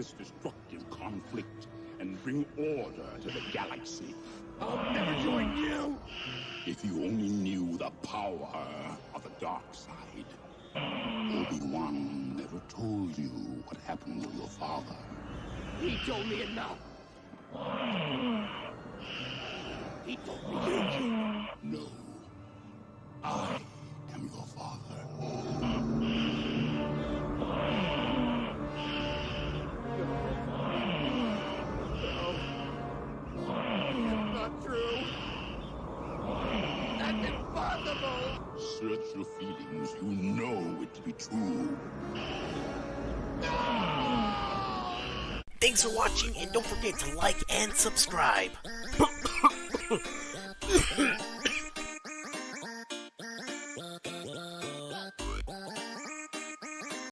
this destructive conflict and bring order to the galaxy. I'll never join you! If you only knew the power of the dark side. Obi-Wan never told you what happened to your father. He told me enough. He told me you killed him. No. I am your father. It's not true. That's impossible. Search your feelings. You know it to be true. Thanks for watching, and don't forget to like and subscribe.